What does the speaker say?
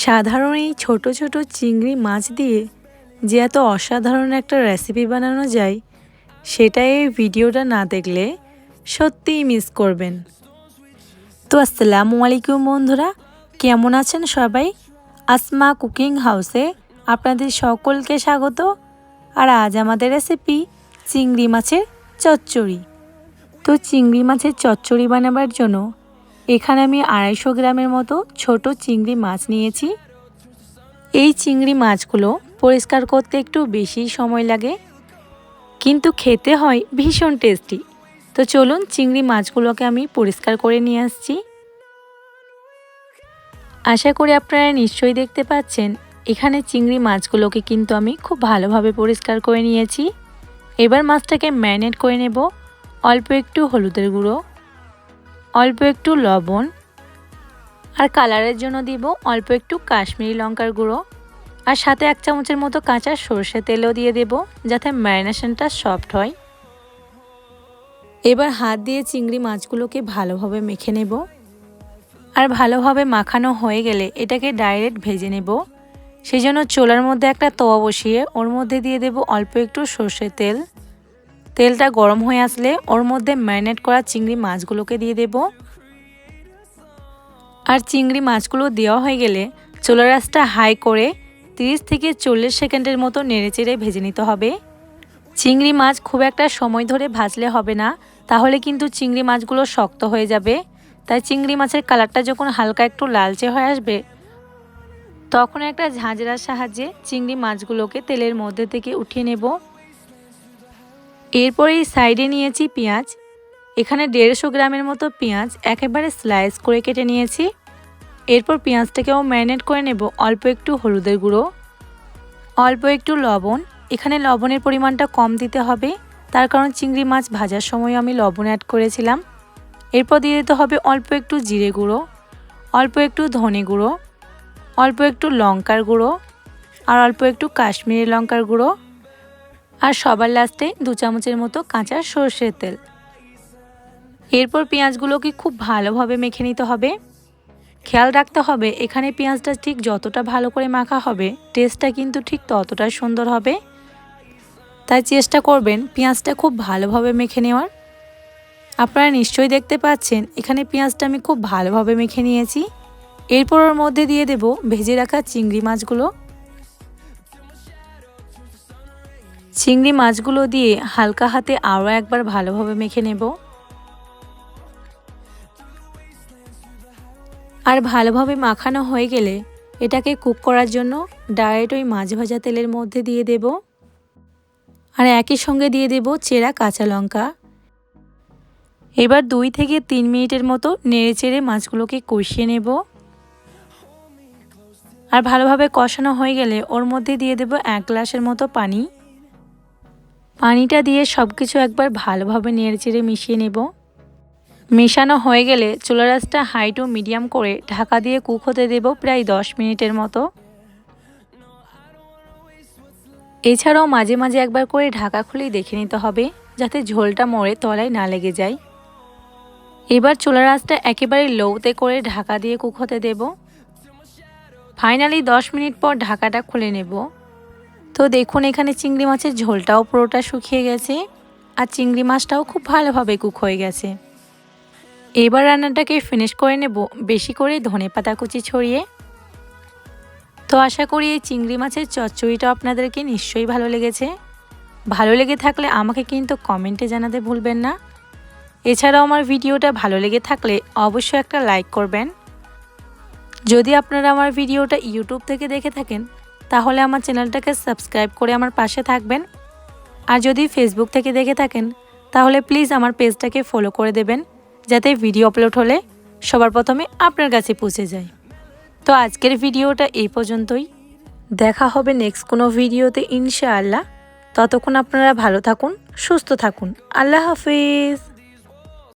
সাধারণ এই ছোট ছোট চিংড়ি মাছ দিয়ে যে এত অসাধারণ একটা রেসিপি বানানো যায় সেটা এই ভিডিওটা না দেখলে সত্যিই মিস করবেন। তো আসসালামু আলাইকুম বন্ধুরা, কেমন আছেন সবাই? আসমা কুকিং হাউসে আপনাদের সকলকে স্বাগত। আর আজ আমাদের রেসিপি চিংড়ি মাছের চচ্চড়ি। তো চিংড়ি মাছের চচ্চড়ি বানাবার জন্য এখানে আমি 250 গ্রামের মতো ছোট চিংড়ি মাছ নিয়েছি। এই চিংড়ি মাছগুলো পরিষ্কার করতে একটু বেশি সময় লাগে, কিন্তু খেতে হয় ভীষণ টেস্টি। তো চলুন চিংড়ি মাছগুলোকে আমি পরিষ্কার করে নিয়ে আসছি। আশা করি আপনারা নিশ্চয়ই দেখতে পাচ্ছেন এখানে চিংড়ি মাছগুলোকে কিন্তু আমি খুব ভালোভাবে পরিষ্কার করে নিয়েছি। এবার মাছটাকে ম্যারিনেট করে নেব। অল্প একটু হলুদের গুঁড়ো, অল্প একটু লবণ, আর কালারের জন্য দিব অল্প একটু কাশ্মীরি লঙ্কার গুঁড়ো, আর সাথে 1 চামচের মতো কাঁচা সরষে তেলও দিয়ে দেব যাতে ম্যারিনেশনটা সফট হয়। এবার হাত দিয়ে চিংড়ি মাছগুলোকে ভালোভাবে মেখে নেব। আর ভালোভাবে মাখানো হয়ে গেলে এটাকে ডাইরেক্ট ভেজে নেব। সেই জন্য চুলার মধ্যে একটা তাওয়া বসিয়ে ওর মধ্যে দিয়ে দেব অল্প একটু সরষের তেল। তেলটা গরম হয়ে আসলে ওর মধ্যে ম্যারিনেট করা চিংড়ি মাছগুলোকে দিয়ে দেব। আর চিংড়ি মাছগুলো দেওয়া হয়ে গেলে চুলার আঁচটা হাই করে 30 থেকে 40 সেকেন্ডের মতো নেড়েচেড়ে ভেজে নিতে হবে। চিংড়ি মাছ খুব একটা সময় ধরে ভাজলে হবে না, তাহলে কিন্তু চিংড়ি মাছগুলো শক্ত হয়ে যাবে। তাই চিংড়ি মাছের কালারটা যখন হালকা একটু লালচে হয়ে আসবে তখন একটা ঝাঁঝরার সাহায্যে চিংড়ি মাছগুলোকে তেলের মধ্যে থেকে উঠিয়ে নেব। এরপরে এই সাইডে নিয়েছি পেঁয়াজ। এখানে 150 গ্রামের মতো পেঁয়াজ একেবারে স্লাইস করে কেটে নিয়েছি। এরপর পেঁয়াজটাকেও ম্যারিনেট করে নেব অল্প একটু হলুদের গুঁড়ো, অল্প একটু লবণ। এখানে লবণের পরিমাণটা কম দিতে হবে, তার কারণ চিংড়ি মাছ ভাজার সময় আমি লবণ অ্যাড করেছিলাম। এরপর দিয়ে দিতে হবে অল্প একটু জিরে গুঁড়ো, অল্প একটু ধনে গুঁড়ো, অল্প একটু লঙ্কার গুঁড়ো, আর অল্প একটু কাশ্মীরি লঙ্কার গুঁড়ো, আর সবার লাস্টে 2 চামচের মতো কাঁচা সরষের তেল। এরপর পেঁয়াজগুলোকে খুব ভালোভাবে মেখে নিতে হবে। খেয়াল রাখতে হবে এখানে পেঁয়াজটা ঠিক যতটা ভালো করে মাখা হবে টেস্টটা কিন্তু ঠিক ততটা সুন্দর হবে। তাই চেষ্টা করবেন পেঁয়াজটা খুব ভালোভাবে মেখে নেওয়ার। আপনারা নিশ্চয়ই দেখতে পাচ্ছেন এখানে পেঁয়াজটা আমি খুব ভালোভাবে মেখে নিয়েছি। এরপর ওর মধ্যে দিয়ে দেব ভেজে রাখা চিংড়ি মাছগুলো। চিংড়ি মাছগুলো দিয়ে হালকা হাতে আরও একবার ভালোভাবে মেখে নেব। আর ভালোভাবে মাখানো হয়ে গেলে এটাকে কুক করার জন্য ডাইরেক্ট ওই মাছ ভাজা তেলের মধ্যে দিয়ে দেব। আর একই সঙ্গে দিয়ে দেব চেরা কাঁচা লঙ্কা। এবার 2 থেকে 3 মিনিটের মতো নেড়েচেড়ে মাছগুলোকে কষিয়ে নেব। আর ভালোভাবে কষানো হয়ে গেলে ওর মধ্যে দিয়ে দেব 1 গ্লাসের মতো পানি। পানিটা দিয়ে সব কিছু একবার ভালোভাবে নেড়েচেড়ে মিশিয়ে নেব। মেশানো হয়ে গেলে চুলার আঁচটা হাই টু মিডিয়াম করে ঢাকা দিয়ে কুক হতে দেব প্রায় 10 মিনিটের মতো। এছাড়াও মাঝে মাঝে একবার করে ঢাকা খুলেই দেখে নিতে হবে যাতে ঝোলটা মরে তলায় না লেগে যায়। এবার চুলার আঁচটা একেবারে লোতে করে ঢাকা দিয়ে কুক হতে দেব। ফাইনালি 10 মিনিট পর ঢাকাটা খুলে নেব। তো দেখুন এখানে চিংড়ি মাছের ঝোলটাও পুরোটা শুকিয়ে গেছে, আর চিংড়ি মাছটাও খুব ভালোভাবে কুক হয়ে গেছে। এবার রান্নাটাকে ফিনিশ করে নেব বেশি করে ধনেপাতা কুচি ছড়িয়ে। তো আশা করি এই চিংড়ি মাছের চচ্চড়িটা আপনাদেরকে নিশ্চয়ই ভালো লেগেছে। ভালো লেগে থাকলে আমাকে কিন্তু কমেন্টে জানাতে ভুলবেন না। এছাড়াও আমার ভিডিওটা ভালো লেগে থাকলে অবশ্যই একটা লাইক করবেন। যদি আপনারা আমার ভিডিওটা ইউটিউব থেকে দেখে থাকেন তাহলে আমার চ্যানেলটাকে সাবস্ক্রাইব করে আমার পাশে থাকবেন। আর যদি ফেসবুক থেকে দেখে থাকেন তাহলে প্লিজ আমার পেজটাকে ফলো করে দেবেন যাতে ভিডিও আপলোড হলে সবার প্রথমে আপনার কাছে পৌঁছে যায়। তো আজকের ভিডিওটা এই পর্যন্তই। দেখা হবে নেক্সট কোনো ভিডিওতে ইনশাআল্লাহ। ততক্ষণ আপনারা ভালো থাকুন, সুস্থ থাকুন। আল্লাহ হাফেজ।